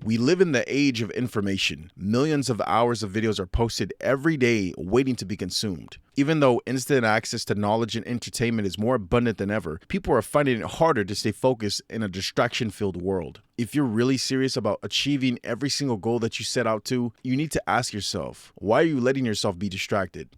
We live in the age of information. Millions of hours of videos are posted every day waiting to be consumed. Even though instant access to knowledge and entertainment is more abundant than ever, people are finding it harder to stay focused in a distraction-filled world. If you're really serious about achieving every single goal that you set out to, you need to ask yourself, why are you letting yourself be distracted?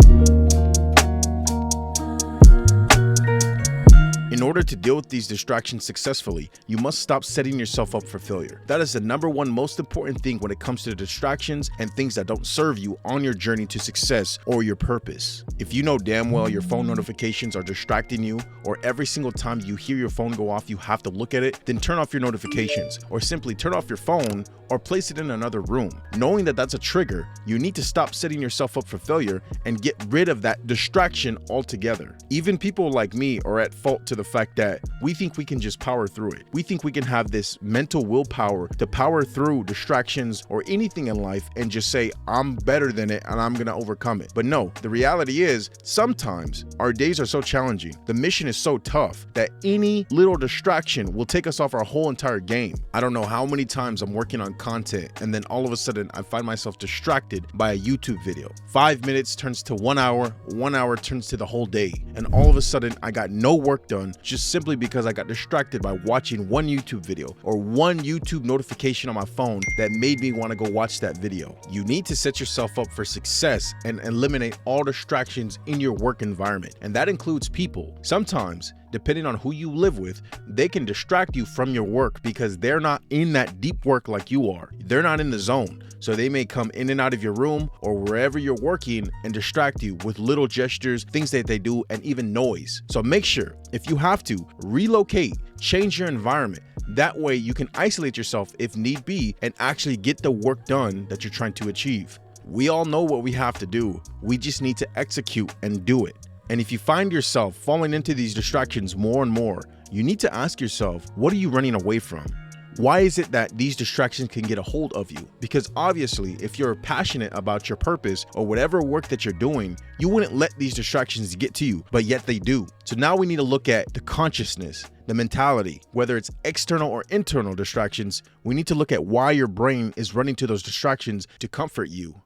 In order to deal with these distractions successfully, you must stop setting yourself up for failure. That is the number one most important thing when it comes to distractions and things that don't serve you on your journey to success or your purpose. If you know damn well your phone notifications are distracting you, or every single time you hear your phone go off you have to look at it, then turn off your notifications, or simply turn off your phone or place it in another room. Knowing that that's a trigger, you need to stop setting yourself up for failure and get rid of that distraction altogether. Even people like me are at fault to the fact that we think we can just power through it. We think we can have this mental willpower to power through distractions or anything in life and just say, I'm better than it and I'm gonna overcome it. But no, the reality is sometimes our days are so challenging, the mission is so tough that any little distraction will take us off our whole entire game. I don't know how many times I'm working on content and then all of a sudden I find myself distracted by a YouTube video. 5 minutes turns to 1 hour, 1 hour turns to the whole day, and all of a sudden I got no work done just simply because I got distracted by watching one YouTube video or one YouTube notification on my phone that made me want to go watch that video. You need to set yourself up for success and eliminate all distractions in your work environment, and that includes people. Sometimes, depending on who you live with, they can distract you from your work because they're not in that deep work like you are. They're not in the zone. So they may come in and out of your room or wherever you're working and distract you with little gestures, things that they do, and even noise. So make sure, if you have to, relocate, change your environment. That way you can isolate yourself if need be and actually get the work done that you're trying to achieve. We all know what we have to do. We just need to execute and do it. And if you find yourself falling into these distractions more and more, you need to ask yourself, what are you running away from? Why is it that these distractions can get a hold of you? Because obviously, if you're passionate about your purpose or whatever work that you're doing, you wouldn't let these distractions get to you, but yet they do. So now we need to look at the consciousness, the mentality, whether it's external or internal distractions. We need to look at why your brain is running to those distractions to comfort you.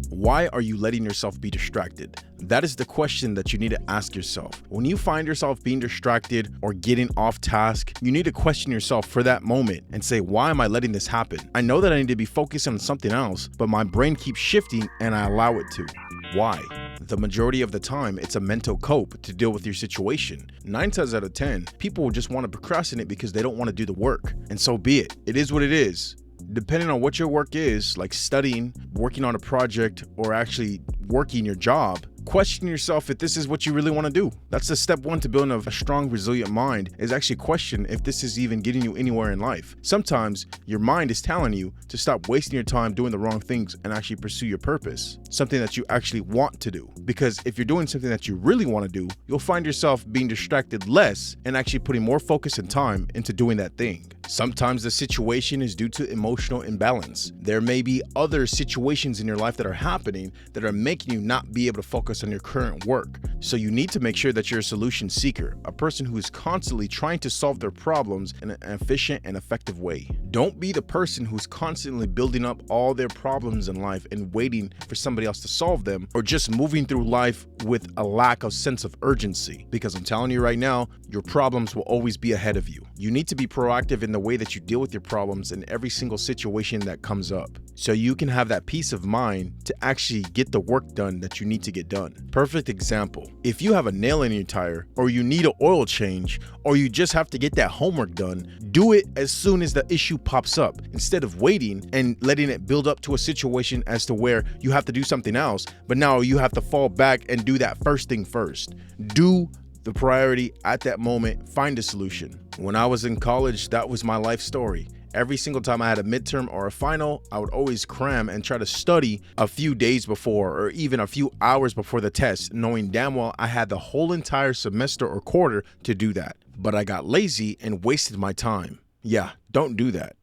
Why are you letting yourself be distracted? That is the question that you need to ask yourself. When you find yourself being distracted or getting off task, you need to question yourself for that moment and say, why am I letting this happen? I know that I need to be focused on something else, but my brain keeps shifting and I allow it to. Why? The majority of the time, it's a mental cope to deal with your situation. 9 times out of 10, people will just want to procrastinate because they don't want to do the work. And so be it. It is what it is. Depending on what your work is, like studying, working on a project, or actually working your job, question yourself if this is what you really want to do. That's the step one to building a strong, resilient mind, is actually question if this is even getting you anywhere in life. Sometimes your mind is telling you to stop wasting your time doing the wrong things and actually pursue your purpose, something that you actually want to do. Because if you're doing something that you really want to do, you'll find yourself being distracted less and actually putting more focus and time into doing that thing. Sometimes the situation is due to emotional imbalance. There may be other situations in your life that are happening that are making you not be able to focus on your current work. So you need to make sure that you're a solution seeker, a person who is constantly trying to solve their problems in an efficient and effective way. Don't be the person who's constantly building up all their problems in life and waiting for somebody else to solve them, or just moving through life with a lack of sense of urgency. Because I'm telling you right now, your problems will always be ahead of you. You need to be proactive in the way that you deal with your problems in every single situation that comes up, so you can have that peace of mind to actually get the work done that you need to get done. Perfect example. If you have a nail in your tire, or you need an oil change, or you just have to get that homework done, do it as soon as the issue pops up, instead of waiting and letting it build up to a situation as to where you have to do something else, but now you have to fall back and do that first thing first. Do the priority at that moment, find a solution. When I was in college, that was my life story. Every single time I had a midterm or a final, I would always cram and try to study a few days before or even a few hours before the test, knowing damn well I had the whole entire semester or quarter to do that. But I got lazy and wasted my time. Yeah, don't do that.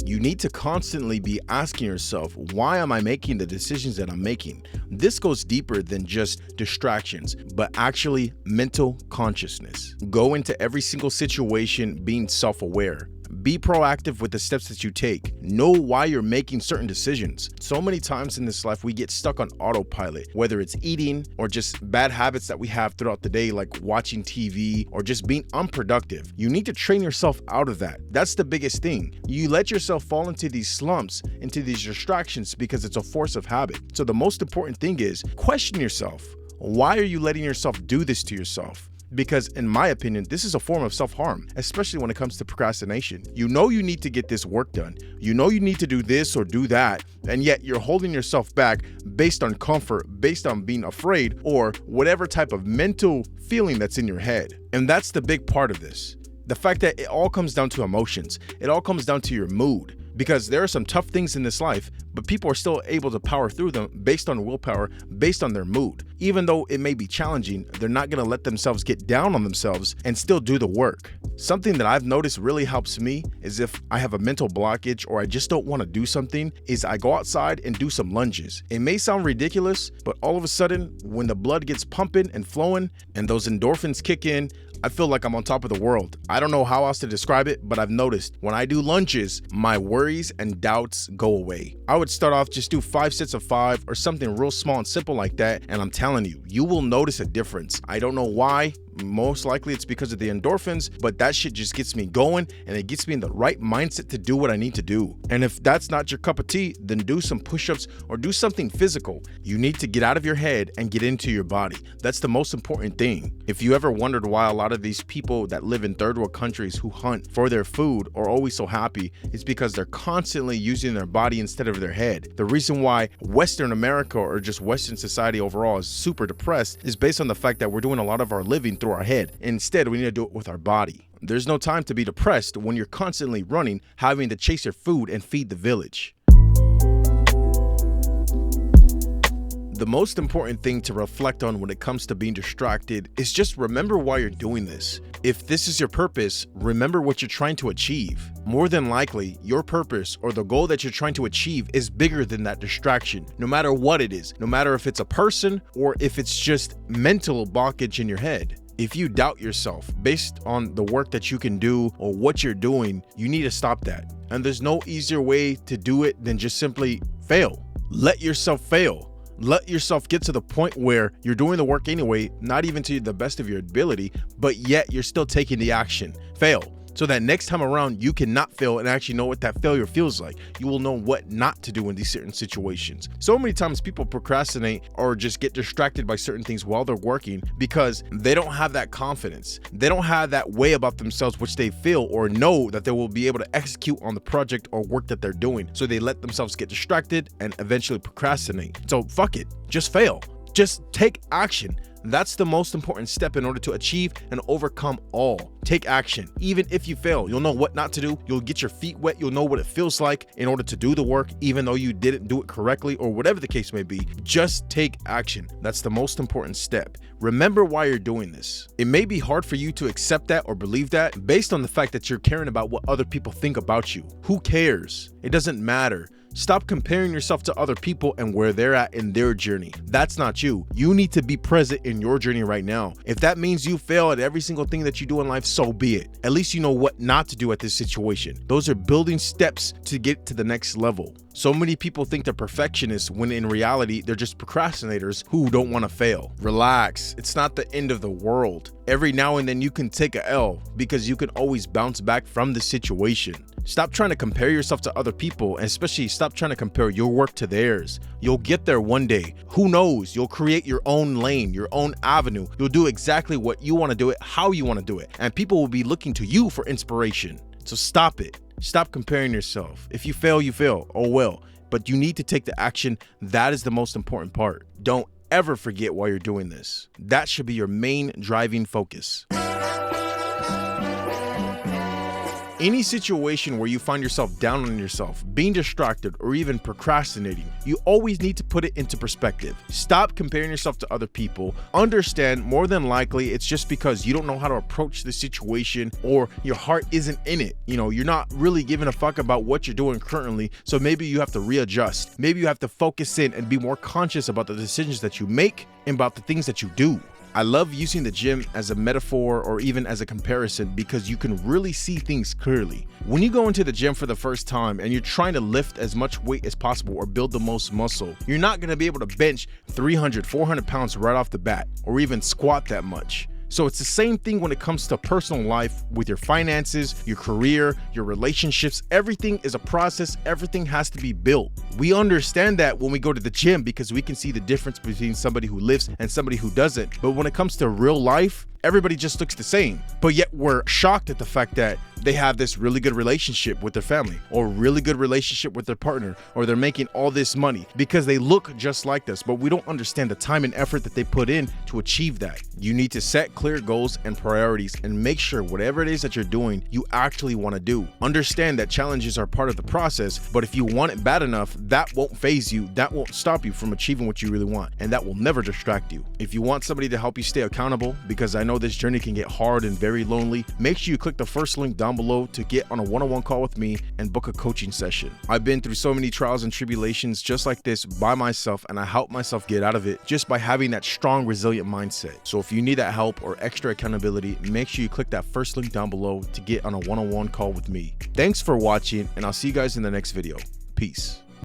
You You need to constantly be asking yourself, why am I making the decisions that I'm making? This goes deeper than just distractions, but actually mental consciousness. Go into every single situation being self-aware. Be proactive with the steps that you take. Know why you're making certain decisions. So many times in this life, we get stuck on autopilot, whether it's eating or just bad habits that we have throughout the day, like watching TV or just being unproductive. You need to train yourself out of that. That's the biggest thing. You let yourself fall into these slumps, into these distractions because it's a force of habit. So the most important thing is question yourself. Why are you letting yourself do this to yourself? Because in my opinion, this is a form of self-harm, especially when it comes to procrastination. You know you need to get this work done. You know you need to do this or do that, and yet you're holding yourself back based on comfort, based on being afraid, or whatever type of mental feeling that's in your head. And that's the big part of this. The fact that it all comes down to emotions. It all comes down to your mood. Because there are some tough things in this life, but people are still able to power through them based on willpower, based on their mood. Even though it may be challenging, they're not going to let themselves get down on themselves and still do the work. Something that I've noticed really helps me is if I have a mental blockage or I just don't want to do something, is I go outside and do some lunges. It may sound ridiculous, but all of a sudden, when the blood gets pumping and flowing and those endorphins kick in, I feel like I'm on top of the world. I don't know how else to describe it, but I've noticed when I do lunges, my worries and doubts go away. I would start off just do 5 sets of 5 or something real small and simple like that, and I'm telling you, you will notice a difference. I don't know why. Most likely it's because of the endorphins, but that shit just gets me going and it gets me in the right mindset to do what I need to do. And if that's not your cup of tea, then do some push-ups or do something physical. You need to get out of your head and get into your body. That's the most important thing. If you ever wondered why a lot of these people that live in third world countries who hunt for their food are always so happy, it's because they're constantly using their body instead of their head. The reason why Western America or just Western society overall is super depressed is based on the fact that we're doing a lot of our living through our head. Instead, we need to do it with our body. There's no time to be depressed when you're constantly running, having to chase your food and feed the village. The most important thing to reflect on when it comes to being distracted is just remember why you're doing this. If this is your purpose, remember what you're trying to achieve. More than likely, your purpose or the goal that you're trying to achieve is bigger than that distraction, no matter what it is, no matter if it's a person or if it's just mental blockage in your head. If you doubt yourself based on the work that you can do or what you're doing, you need to stop that. And there's no easier way to do it than just simply fail. Let yourself fail. Let yourself get to the point where you're doing the work anyway, not even to the best of your ability, but yet you're still taking the action. Fail. So that next time around, you cannot fail and actually know what that failure feels like. You will know what not to do in these certain situations. So many times people procrastinate or just get distracted by certain things while they're working because they don't have that confidence. They don't have that way about themselves which they feel or know that they will be able to execute on the project or work that they're doing. So they let themselves get distracted and eventually procrastinate. So fuck it, just fail. Just take action. That's the most important step in order to achieve and overcome all. Take action. Even if you fail, you'll know what not to do. You'll get your feet wet. You'll know what it feels like in order to do the work, even though you didn't do it correctly or whatever the case may be. Just take action. That's the most important step. Remember why you're doing this. It may be hard for you to accept that or believe that based on the fact that you're caring about what other people think about you. Who cares? It doesn't matter. Stop comparing yourself to other people and where they're at in their journey. That's not you. You need to be present in your journey right now. If that means you fail at every single thing that you do in life, so be it. At least you know what not to do at this situation. Those are building steps to get to the next level. So many people think they're perfectionists when in reality, they're just procrastinators who don't want to fail. Relax. It's not the end of the world. Every now and then you can take a L because you can always bounce back from the situation. Stop trying to compare yourself to other people, and especially stop trying to compare your work to theirs. You'll get there one day. Who knows? You'll create your own lane, your own avenue. You'll do exactly what you want to do it, how you want to do it, and people will be looking to you for inspiration. So stop it. Stop comparing yourself. If you fail, you fail. Oh well. But you need to take the action. That is the most important part. Don't ever forget why you're doing this. That should be your main driving focus. Any situation where you find yourself down on yourself, being distracted, or even procrastinating, you always need to put it into perspective. Stop comparing yourself to other people. Understand more than likely it's just because you don't know how to approach the situation or your heart isn't in it. You're not really giving a fuck about what you're doing currently, so maybe you have to readjust. Maybe you have to focus in and be more conscious about the decisions that you make and about the things that you do. I love using the gym as a metaphor or even as a comparison because you can really see things clearly. When you go into the gym for the first time and you're trying to lift as much weight as possible or build the most muscle, you're not going to be able to bench 300, 400 pounds right off the bat or even squat that much. So it's the same thing when it comes to personal life with your finances, your career, your relationships. Everything is a process. Everything has to be built. We understand that when we go to the gym because we can see the difference between somebody who lifts and somebody who doesn't. But when it comes to real life, everybody just looks the same. But yet we're shocked at the fact that they have this really good relationship with their family or really good relationship with their partner, or they're making all this money because they look just like us. But we don't understand the time and effort that they put in to achieve that. You need to set clear goals and priorities and make sure whatever it is that you're doing, you actually want to do. Understand that challenges are part of the process, but if you want it bad enough, that won't phase you. That won't stop you from achieving what you really want, and that will never distract you. If you want somebody to help you stay accountable, because I know this journey can get hard and very lonely, make sure you click the first link down below to get on a one-on-one call with me and book a coaching session. I've been through so many trials and tribulations just like this by myself, and I help myself get out of it just by having that strong, resilient mindset. So if you need that help or extra accountability, make sure you click that first link down below to get on a one-on-one call with me. Thanks for watching, and I'll see you guys in the next video. Peace.